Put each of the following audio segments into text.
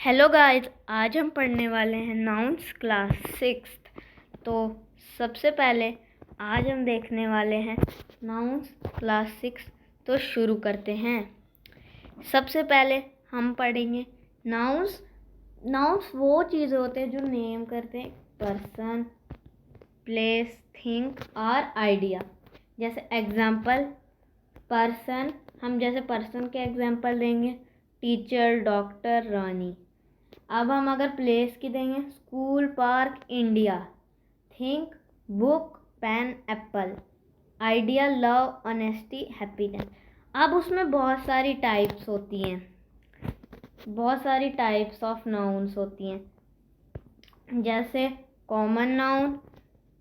Hello guys, आज हम पढ़ने वाले हैं नाउन्स क्लास 6। तो सबसे पहले आज हम देखने वाले हैं नाउन्स क्लास 6। तो शुरू करते हैं। सबसे पहले हम पढ़ेंगे नाउन्स। नाउन्स वो चीज़ें होते हैं जो नेम करते हैं पर्सन, प्लेस, थिंग और आइडिया। जैसे एग्जाम्पल पर्सन, हम जैसे पर्सन के एग्जाम्पल देंगे टीचर, डॉक्टर, रानी। अब हम अगर प्लेस की देंगे school, park, India. Think, book, pen, apple. Idea, love, honesty, happiness. अब उसमें बहुत सारी टाइप्स होती हैं, बहुत सारी टाइप्स ऑफ नाउन्स होती हैं। जैसे common noun.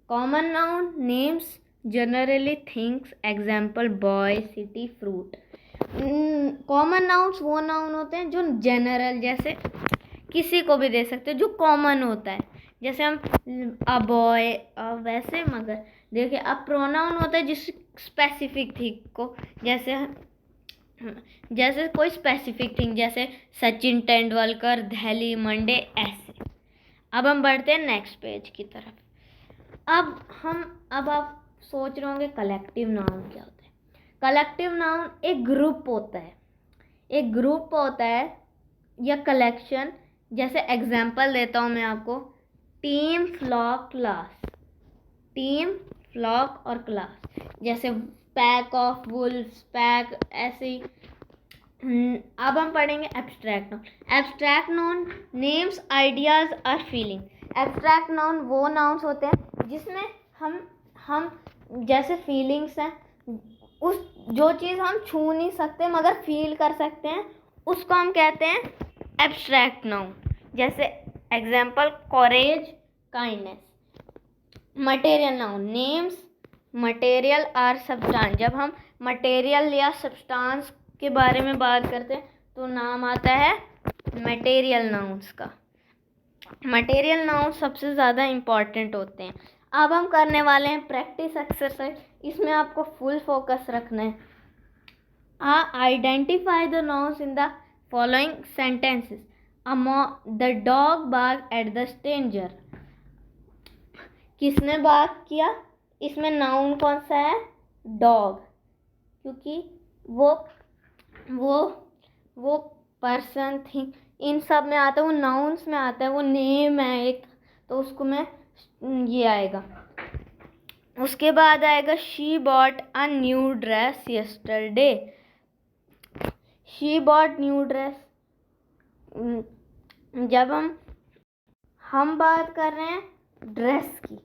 Common noun names generally things, example boy, city, fruit. Common nouns वो नाउन होते हैं जो जनरल, जैसे किसी को भी दे सकते हैं, जो कॉमन होता है। जैसे हम अ बॉय, वैसे मगर देखिए अब प्रोनाउन होता है जिस स्पेसिफिक थिंग को, जैसे कोई स्पेसिफिक थिंग, जैसे सचिन तेंदुलकर, दिल्ली, मंडे, ऐसे। अब हम बढ़ते हैं नेक्स्ट पेज की तरफ। अब आप सोच रहे होंगे कलेक्टिव नाउन क्या होता है। कलेक्टिव नाउन एक ग्रुप होता है, एक ग्रुप होता है या कलेक्शन। जैसे एग्जाम्पल देता हूँ मैं आपको, team, flock, class. Team, flock और क्लास। जैसे पैक ऑफ वुल्फ्स, पैक, ऐसे ही। अब हम पढ़ेंगे abstract noun. Abstract noun names, ideas और फीलिंग। एब्स्ट्रैक्ट नाउन वो नाउन्स होते हैं जिसमें हम जैसे फीलिंग्स हैं, उस जो चीज़ हम छू नहीं सकते मगर फील कर सकते हैं, उसको हम कहते हैं एब्स्ट्रैक्ट नाउन। जैसे example courage, kindness. Material noun names, material और सब्सटेंस। जब हम मटेरियल या सब्सटेंस के बारे में बात करते हैं तो नाम आता है मटेरियल नाउन्स का। मटेरियल नाउन सबसे ज़्यादा इम्पॉर्टेंट होते हैं। अब हम करने वाले हैं प्रैक्टिस एक्सरसाइज, इसमें आपको फुल फोकस रखना है। Identify the nouns in the following sentences. The dog bark at the stranger. किसने बार्क किया? इसमें नाउन कौन सा है? डॉग, क्योंकि वो पर्सन, थिंग, इन सब में आता है, वो नाउन्स में आता है, वो नेम है एक, तो उसको में ये आएगा। उसके बाद आएगा she bought a new dress yesterday. She bought new dress. जब हम बात कर रहे हैं ड्रेस की,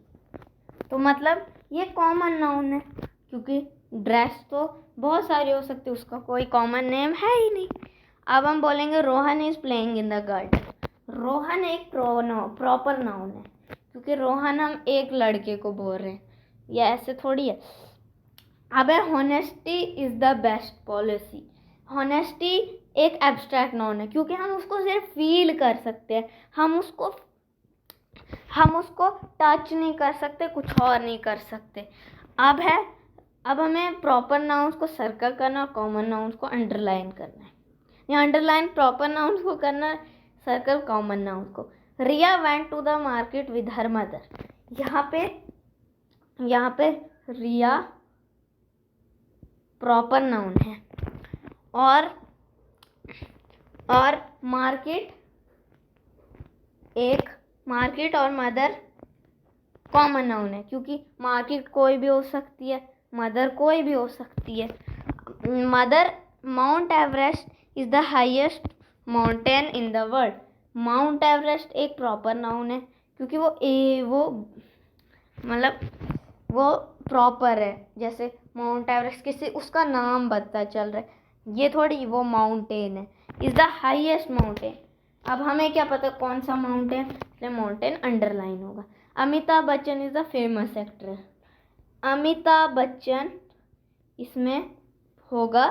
तो मतलब ये कॉमन नाउन है, क्योंकि ड्रेस तो बहुत सारी हो सकती है, उसका कोई कॉमन नेम है ही नहीं। अब हम बोलेंगे Rohan is playing in the garden. Rohan एक प्रॉपर नाउन है, क्योंकि रोहन हम एक लड़के को बोल रहे हैं, या ऐसे थोड़ी है। अब है honesty is the best policy. Honesty एक एब्स्ट्रैक्ट नाउन है, क्योंकि हम उसको सिर्फ फील कर सकते हैं, हम उसको टच नहीं कर सकते, कुछ और नहीं कर सकते। अब हमें प्रॉपर नाउन्स को सर्कल करना और कॉमन नाउन्स को अंडरलाइन करना है। या अंडरलाइन प्रॉपर नाउन्स को करना, सर्कल कॉमन नाउन्स को। Riya went to the market with her mother. यहाँ पे रिया प्रॉपर नाउन है, और मार्केट और मदर कॉमन नाउन है, क्योंकि मार्केट कोई भी हो सकती है, मदर कोई भी हो सकती है। Mother, mount Everest is the highest mountain in the world. Mount Everest एक प्रॉपर नाउन है, क्योंकि वो प्रॉपर है। जैसे माउंट एवरेस्ट किसी उसका नाम पता चल रहा है, ये थोड़ी वो माउंटेन है। Is the highest mountain. अब हमें क्या पता कौन सा माउंटेन, इसलिए माउंटेन अंडरलाइन होगा। Amitabh Bachchan is the famous actor. Amitabh Bachchan, इसमें होगा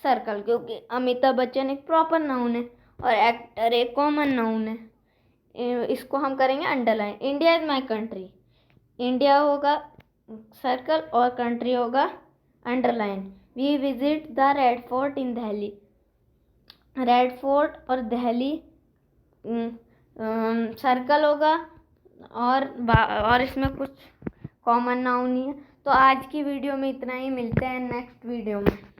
सर्कल, क्योंकि अमिताभ बच्चन एक प्रॉपर नाउन है और एक्टर एक कॉमन नाउन है। इसको हम करेंगे underline. India is my country. India होगा सर्कल और कंट्री होगा underline. We visit the Red Fort in Delhi. Red Fort और दिल्ली सर्कल होगा और इसमें कुछ कॉमन नाउन नहीं है। तो आज की वीडियो में इतना ही, मिलते हैं नेक्स्ट वीडियो में।